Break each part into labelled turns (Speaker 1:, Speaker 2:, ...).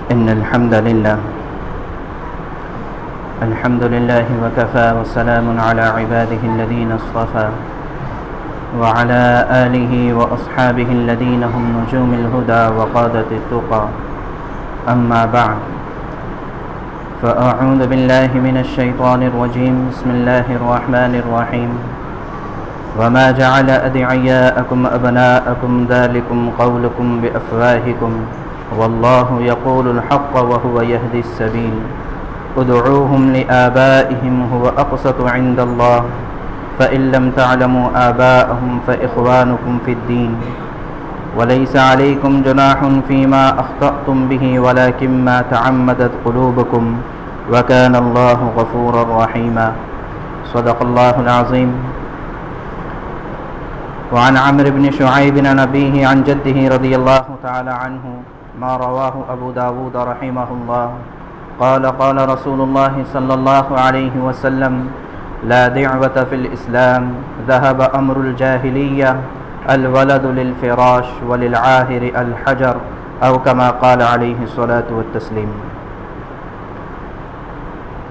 Speaker 1: إن الحمد لله وكفى وسلام على عباده الذين اصطفى وعلى آله وأصحابه الذين هم نجوم الهدى وقادة التقى أما بعد فأعوذ بالله من الشيطان الرجيم بسم الله الرحمن الرحيم وما جعل أدعياءكم أبناءكم ذلكم قولكم بأفواهكم والله يقول الحق وهو يهدي السبيل ادعوهم لآبائهم هو أقسط عند الله فإن لم تعلموا آباءهم فإخوانكم في الدين وليس عليكم جناح فيما أخطأتم به ولكن ما تعمدت قلوبكم وكان الله غفورا رحيما صدق الله العظيم. وعن عمرو بن شعيب عن أبيه عن جده رضي الله تعالى عنه ما رواه أبو داود رحمه الله قال قال رسول الله صلى الله عليه وسلم لا دعوة في الإسلام ذهب أمر الجاهلية الولد للفراش وللعاهر الحجر أو كما قال عليه الصلاة والتسليم.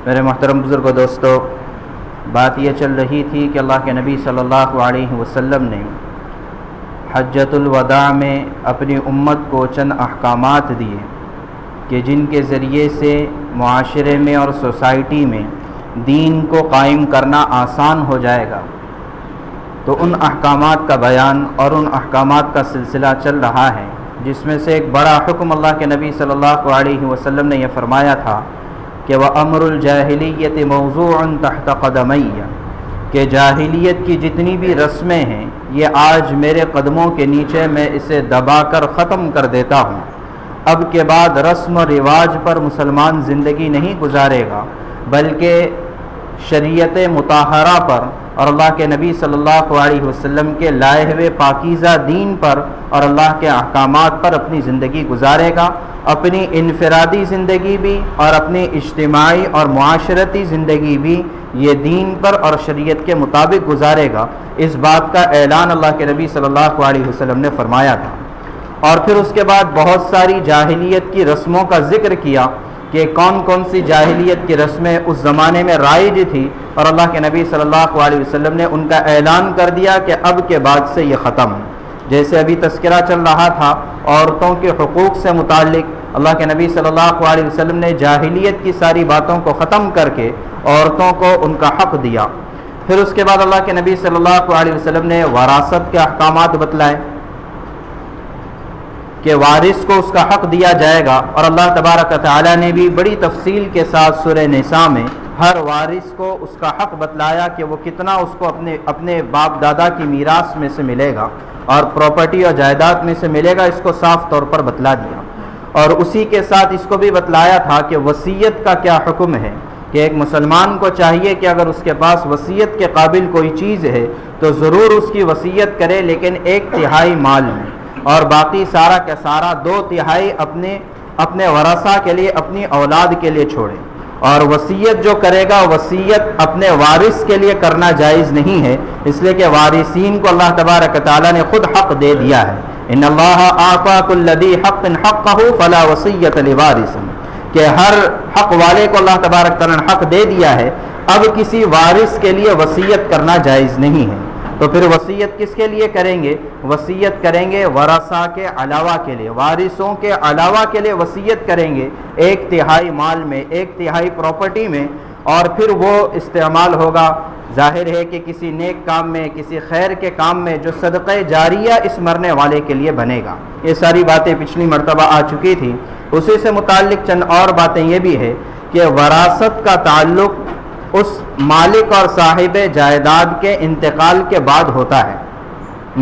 Speaker 1: میرے محترم بزرگ و دوستو، بات یہ چل رہی تھی کہ اللہ کے نبی صلی اللہ علیہ وسلم نے حجۃ الوداع میں اپنی امت کو چند احکامات دیے کہ جن کے ذریعے سے معاشرے میں اور سوسائٹی میں دین کو قائم کرنا آسان ہو جائے گا. تو ان احکامات کا بیان اور ان احکامات کا سلسلہ چل رہا ہے، جس میں سے ایک بڑا حکم اللہ کے نبی صلی اللہ علیہ وسلم نے یہ فرمایا تھا کہ وَأَمْرُ الْجَاهِلِيَّةِ مَوْضُوعٌ تَحْتَ قَدَمَيَّ، کہ جاہلیت کی جتنی بھی رسمیں ہیں یہ آج میرے قدموں کے نیچے میں اسے دبا کر ختم کر دیتا ہوں. اب کے بعد رسم و رواج پر مسلمان زندگی نہیں گزارے گا، بلکہ شریعت مطہرہ پر اور اللہ کے نبی صلی اللہ علیہ وسلم کے لائے ہوئے پاکیزہ دین پر اور اللہ کے احکامات پر اپنی زندگی گزارے گا. اپنی انفرادی زندگی بھی اور اپنی اجتماعی اور معاشرتی زندگی بھی یہ دین پر اور شریعت کے مطابق گزارے گا. اس بات کا اعلان اللہ کے نبی صلی اللہ علیہ وسلم نے فرمایا تھا. اور پھر اس کے بعد بہت ساری جاہلیت کی رسموں کا ذکر کیا کہ کون کون سی جاہلیت کی رسمیں اس زمانے میں رائج تھی، اور اللہ کے نبی صلی اللہ علیہ وسلم نے ان کا اعلان کر دیا کہ اب کے بعد سے یہ ختم. جیسے ابھی تذکرہ چل رہا تھا عورتوں کے حقوق سے متعلق، اللہ کے نبی صلی اللہ علیہ وسلم نے جاہلیت کی ساری باتوں کو ختم کر کے عورتوں کو ان کا حق دیا. پھر اس کے بعد اللہ کے نبی صلی اللہ علیہ وسلم نے وراثت کے احکامات بتلائے کہ وارث کو اس کا حق دیا جائے گا، اور اللہ تبارک و تعالیٰ نے بھی بڑی تفصیل کے ساتھ سورہ نساء میں ہر وارث کو اس کا حق بتلایا کہ وہ کتنا اس کو اپنے باپ دادا کی میراث میں سے ملے گا اور پراپرٹی اور جائیداد میں سے ملے گا. اس کو صاف طور پر بتلا دیا، اور اسی کے ساتھ اس کو بھی بتلایا تھا کہ وصیت کا کیا حکم ہے، کہ ایک مسلمان کو چاہیے کہ اگر اس کے پاس وصیت کے قابل کوئی چیز ہے تو ضرور اس کی وصیت کرے، لیکن 1/3 مال میں اور باقی سارا کا سارا 2/3 اپنے ورثہ کے لیے، اپنی اولاد کے لیے چھوڑے. اور وصیت جو کرے گا وصیت اپنے وارث کے لیے کرنا جائز نہیں ہے، اس لیے کہ وارثین کو اللہ تبارک و تعالیٰ نے خود حق دے دیا ہے. ان اللہ اعطى كل ذي حق حقه فلا وصیۃ لوارث، کہ ہر حق والے کو اللہ تبارک تعالیٰ نے حق دے دیا ہے، اب کسی وارث کے لیے وصیت کرنا جائز نہیں ہے. تو پھر وصیت کس کے لیے کریں گے؟ وصیت کریں گے ورثہ کے علاوہ کے لیے، وارثوں کے علاوہ کے لیے وصیت کریں گے 1/3 مال میں، 1/3 پراپرٹی میں، اور پھر وہ استعمال ہوگا ظاہر ہے کہ کسی نیک کام میں، کسی خیر کے کام میں جو صدقہ جاریہ اس مرنے والے کے لیے بنے گا. یہ ساری باتیں پچھلی مرتبہ آ چکی تھی. اسی سے متعلق چند اور باتیں یہ بھی ہے کہ وراثت کا تعلق اس مالک اور صاحب جائیداد کے انتقال کے بعد ہوتا ہے.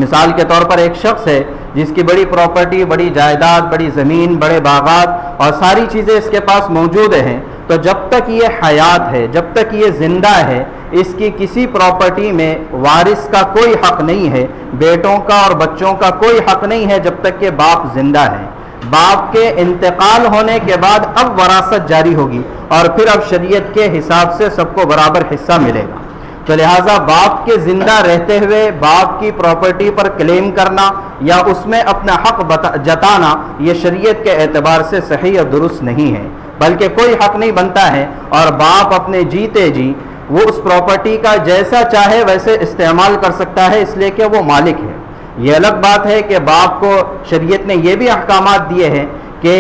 Speaker 1: مثال کے طور پر ایک شخص ہے جس کی بڑی پراپرٹی، بڑی جائیداد، بڑی زمین، بڑے باغات اور ساری چیزیں اس کے پاس موجود ہیں، تو جب تک یہ حیات ہے، جب تک یہ زندہ ہے، اس کی کسی پراپرٹی میں وارث کا کوئی حق نہیں ہے، بیٹوں کا اور بچوں کا کوئی حق نہیں ہے جب تک کہ باپ زندہ ہے. باپ کے انتقال ہونے کے بعد اب وراثت جاری ہوگی اور پھر اب شریعت کے حساب سے سب کو برابر حصہ ملے گا. تو لہٰذا باپ کے زندہ رہتے ہوئے باپ کی پراپرٹی پر کلیم کرنا یا اس میں اپنا حق جتانا یہ شریعت کے اعتبار سے صحیح اور درست نہیں ہے، بلکہ کوئی حق نہیں بنتا ہے، اور باپ اپنے جیتے جی وہ اس پراپرٹی کا جیسا چاہے ویسے استعمال کر سکتا ہے، اس لیے کہ وہ مالک ہے۔ یہ الگ بات ہے کہ باپ کو شریعت نے یہ بھی احکامات دیے ہیں کہ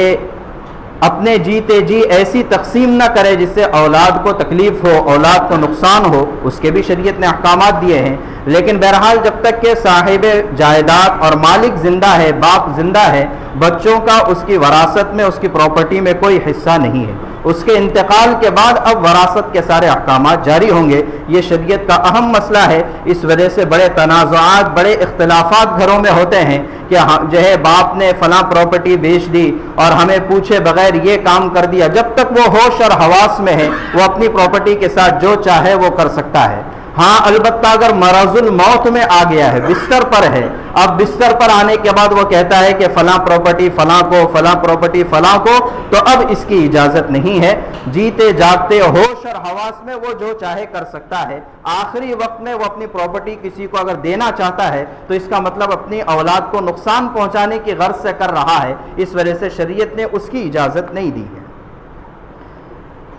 Speaker 1: اپنے جیتے جی ایسی تقسیم نہ کرے جس سے اولاد کو تکلیف ہو، اولاد کو نقصان ہو، اس کے بھی شریعت نے احکامات دیے ہیں۔ لیکن بہرحال جب تک کہ صاحب جائیداد اور مالک زندہ ہے، باپ زندہ ہے، بچوں کا اس کی وراثت میں، اس کی پراپرٹی میں کوئی حصہ نہیں ہے۔ اس کے انتقال کے بعد اب وراثت کے سارے احکامات جاری ہوں گے۔ یہ شریعت کا اہم مسئلہ ہے، اس وجہ سے بڑے تنازعات، بڑے اختلافات گھروں میں ہوتے ہیں کہ جو ہے باپ نے فلاں پراپرٹی بیچ دی اور ہمیں پوچھے بغیر یہ کام کر دیا۔ جب تک وہ ہوش اور حواس میں ہے وہ اپنی پراپرٹی کے ساتھ جو چاہے وہ کر سکتا ہے۔ ہاں البتہ اگر مرض الموت میں آ گیا ہے، بستر پر ہے، اب بستر پر آنے کے بعد وہ کہتا ہے کہ فلاں پراپرٹی فلاں کو، فلاں پراپرٹی فلاں کو، تو اب اس کی اجازت نہیں ہے۔ جیتے جاگتے ہوش اور حواس میں وہ جو چاہے کر سکتا ہے۔ آخری وقت میں وہ اپنی پراپرٹی کسی کو اگر دینا چاہتا ہے تو اس کا مطلب اپنی اولاد کو نقصان پہنچانے کی غرض سے کر رہا ہے، اس وجہ سے شریعت نے اس کی اجازت نہیں دی ہے۔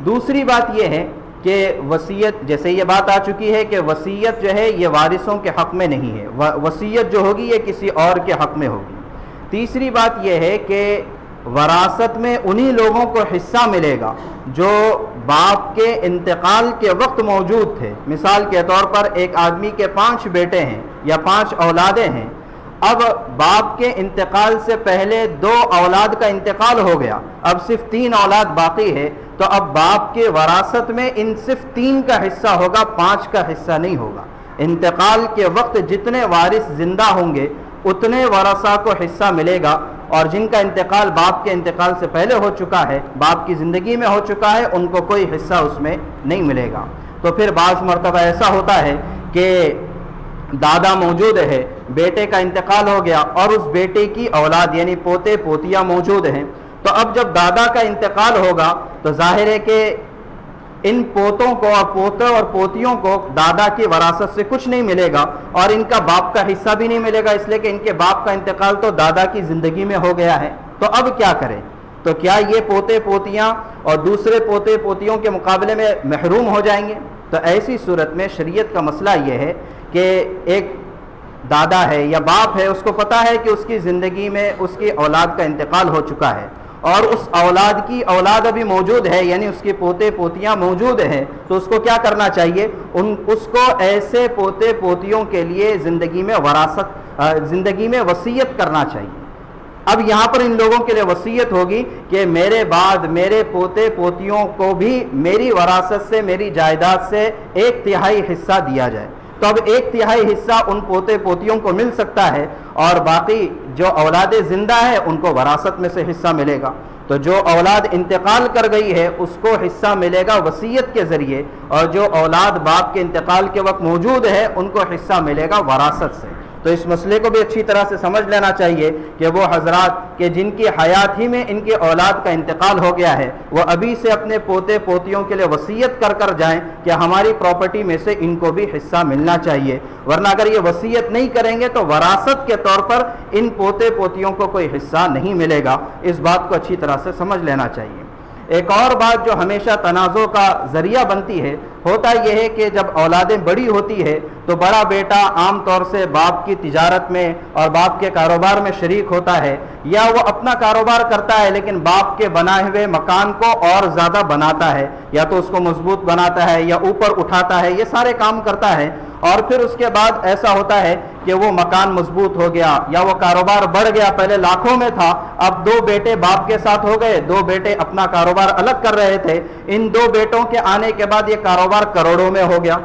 Speaker 1: دوسری بات یہ ہے کہ وصیت، جیسے یہ بات آ چکی ہے کہ وصیت جو ہے یہ وارثوں کے حق میں نہیں ہے، وصیت جو ہوگی یہ کسی اور کے حق میں ہوگی۔ تیسری بات یہ ہے کہ وراثت میں انہی لوگوں کو حصہ ملے گا جو باپ کے انتقال کے وقت موجود تھے۔ مثال کے طور پر ایک آدمی کے 5 بیٹے ہیں یا 5 اولادیں ہیں، اب باپ کے انتقال سے پہلے 2 اولاد کا انتقال ہو گیا، اب صرف 3 اولاد باقی ہے، تو اب باپ کے وراثت میں ان صرف 3 کا حصہ ہوگا، 5 کا حصہ نہیں ہوگا۔ انتقال کے وقت جتنے وارث زندہ ہوں گے اتنے ورثاء کو حصہ ملے گا، اور جن کا انتقال باپ کے انتقال سے پہلے ہو چکا ہے، باپ کی زندگی میں ہو چکا ہے، ان کو کوئی حصہ اس میں نہیں ملے گا۔ تو پھر بعض مرتبہ ایسا ہوتا ہے کہ دادا موجود ہے، بیٹے کا انتقال ہو گیا اور اس بیٹے کی اولاد یعنی پوتے پوتیاں موجود ہیں، تو اب جب دادا کا انتقال ہوگا تو ظاہر ہے کہ ان پوتوں کو اور پوتے اور پوتیوں کو دادا کی وراثت سے کچھ نہیں ملے گا، اور ان کا باپ کا حصہ بھی نہیں ملے گا، اس لیے کہ ان کے باپ کا انتقال تو دادا کی زندگی میں ہو گیا ہے۔ تو اب کیا کریں؟ تو کیا یہ پوتے پوتیاں اور دوسرے پوتے پوتیوں کے مقابلے میں محروم ہو جائیں گے؟ تو ایسی صورت میں شریعت کا مسئلہ یہ ہے کہ ایک دادا ہے یا باپ ہے، اس کو پتہ ہے کہ اس کی زندگی میں اس کی اولاد کا انتقال ہو چکا ہے، اور اس اولاد کی اولاد ابھی موجود ہے، یعنی اس کے پوتے پوتیاں موجود ہیں، تو اس کو کیا کرنا چاہیے؟ اس کو ایسے پوتے پوتیوں کے لیے زندگی میں وصیت کرنا چاہیے۔ اب یہاں پر ان لوگوں کے لیے وصیت ہوگی کہ میرے بعد میرے پوتے پوتیوں کو بھی میری وراثت سے، میری جائیداد سے 1/3 حصہ دیا جائے۔ تو اب 1/3 حصہ ان پوتے پوتیوں کو مل سکتا ہے، اور باقی جو اولاد زندہ ہے ان کو وراثت میں سے حصہ ملے گا۔ تو جو اولاد انتقال کر گئی ہے اس کو حصہ ملے گا وصیت کے ذریعے، اور جو اولاد باپ کے انتقال کے وقت موجود ہے ان کو حصہ ملے گا وراثت سے۔ تو اس مسئلے کو بھی اچھی طرح سے سمجھ لینا چاہیے کہ وہ حضرات کہ جن کی حیات ہی میں ان کی اولاد کا انتقال ہو گیا ہے، وہ ابھی سے اپنے پوتے پوتیوں کے لیے وصیت کر جائیں کہ ہماری پراپرٹی میں سے ان کو بھی حصہ ملنا چاہیے، ورنہ اگر یہ وصیت نہیں کریں گے تو وراثت کے طور پر ان پوتے پوتیوں کو کوئی حصہ نہیں ملے گا۔ اس بات کو اچھی طرح سے سمجھ لینا چاہیے۔ ایک اور بات جو ہمیشہ تنازع کا ذریعہ بنتی ہے، ہوتا یہ ہے کہ جب اولادیں بڑی ہوتی ہے تو بڑا بیٹا عام طور سے باپ کی تجارت میں اور باپ کے کاروبار میں شریک ہوتا ہے، یا وہ اپنا کاروبار کرتا ہے لیکن باپ کے بنائے ہوئے مکان کو اور زیادہ بناتا ہے، یا تو اس کو مضبوط بناتا ہے یا اوپر اٹھاتا ہے، یہ سارے کام کرتا ہے، اور پھر اس کے بعد ایسا ہوتا ہے کہ وہ مکان مضبوط ہو گیا یا وہ کاروبار بڑھ گیا، پہلے لاکھوں میں تھا، اب 2 بیٹے باپ کے ساتھ ہو گئے، 2 بیٹے اپنا کاروبار الگ کر رہے تھے، ان 2 بیٹوں کے آنے کے بعد یہ کاروبار کروڑوں میں ہو گیا۔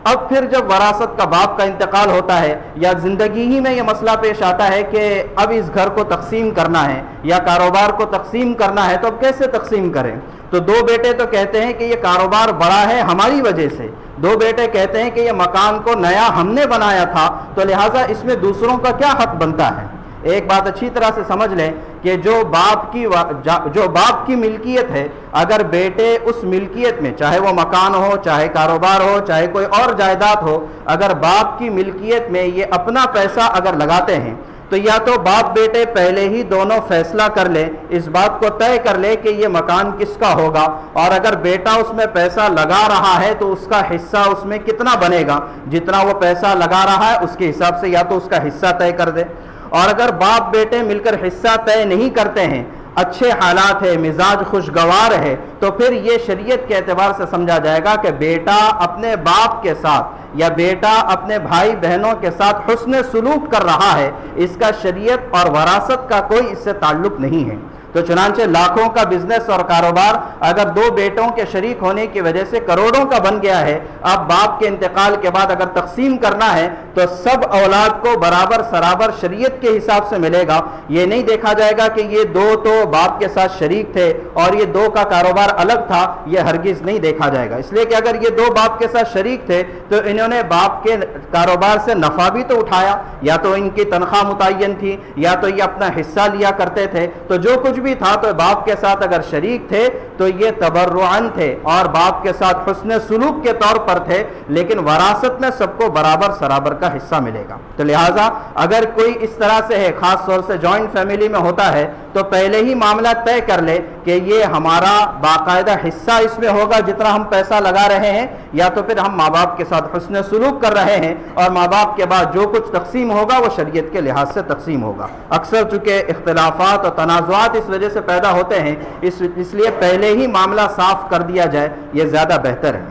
Speaker 1: اب پھر جب وراثت کا باپ کا انتقال ہوتا ہے یا زندگی ہی میں یہ مسئلہ پیش آتا ہے کہ اب اس گھر کو تقسیم کرنا ہے یا کاروبار کو تقسیم کرنا ہے، تو اب کیسے تقسیم کریں؟ تو 2 بیٹے تو کہتے ہیں کہ یہ کاروبار بڑا ہے ہماری وجہ سے، 2 بیٹے کہتے ہیں کہ یہ مکان کو نیا ہم نے بنایا تھا، تو لہٰذا اس میں دوسروں کا کیا حق بنتا ہے؟ ایک بات اچھی طرح سے سمجھ لیں کہ جو باپ کی ملکیت ہے، اگر بیٹے اس ملکیت میں، چاہے وہ مکان ہو، چاہے کاروبار ہو، چاہے کوئی اور جائیداد ہو، اگر باپ کی ملکیت میں یہ اپنا پیسہ اگر لگاتے ہیں تو یا تو باپ بیٹے پہلے ہی دونوں فیصلہ کر لیں، اس بات کو طے کر لے کہ یہ مکان کس کا ہوگا، اور اگر بیٹا اس میں پیسہ لگا رہا ہے تو اس کا حصہ اس میں کتنا بنے گا، جتنا وہ پیسہ لگا رہا ہے اس کے حساب سے یا تو اس کا حصہ طے کر دے۔ اور اگر باپ بیٹے مل کر حصہ طے نہیں کرتے ہیں، اچھے حالات ہے، مزاج خوشگوار ہے، تو پھر یہ شریعت کے اعتبار سے سمجھا جائے گا کہ بیٹا اپنے باپ کے ساتھ یا بیٹا اپنے بھائی بہنوں کے ساتھ حسن سلوک کر رہا ہے، اس کا شریعت اور وراثت کا کوئی اس سے تعلق نہیں ہے۔ تو چنانچہ لاکھوں کا بزنس اور کاروبار اگر دو بیٹوں کے شریک ہونے کی وجہ سے کروڑوں کا بن گیا ہے، اب باپ کے انتقال کے بعد اگر تقسیم کرنا ہے تو سب اولاد کو برابر سرابر شریعت کے حساب سے ملے گا۔ یہ نہیں دیکھا جائے گا کہ یہ دو تو باپ کے ساتھ شریک تھے اور یہ دو کا کاروبار الگ تھا، یہ ہرگز نہیں دیکھا جائے گا، اس لیے کہ اگر یہ دو باپ کے ساتھ شریک تھے تو انہوں نے باپ کے کاروبار سے نفع بھی تو اٹھایا، یا تو ان کی تنخواہ متعین تھی یا تو یہ اپنا حصہ لیا کرتے تھے، تو جو کچھ بھی تھا تو باپ کے ساتھ اگر شریک تھے تو یہ تبرعاً تھے اور باپ کے ساتھ حسن سلوک کے طور پر تھے، لیکن وراثت میں سب کو برابر سرابر کا حصہ ملے گا۔ تو لہٰذا اگر کوئی اس طرح سے ہے، خاص طور سے جوائنٹ فیملی میں ہوتا ہے، تو پہلے ہی معاملہ طے کر لے کہ یہ ہمارا باقاعدہ حصہ اس میں ہوگا جتنا ہم پیسہ لگا رہے ہیں، یا تو پھر ہم ماں باپ کے ساتھ حسن سلوک کر رہے ہیں اور ماں باپ کے بعد جو کچھ تقسیم ہوگا وہ شریعت کے لحاظ سے تقسیم ہوگا۔ اکثر چونکہ اختلافات اور تنازعات اس وجہ سے پیدا ہوتے ہیں، اس لیے پہلے ہی معاملہ صاف کر دیا جائے، یہ زیادہ بہتر ہے۔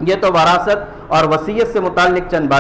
Speaker 1: یہ تو وراثت اور وصیت سے متعلق چند باتیں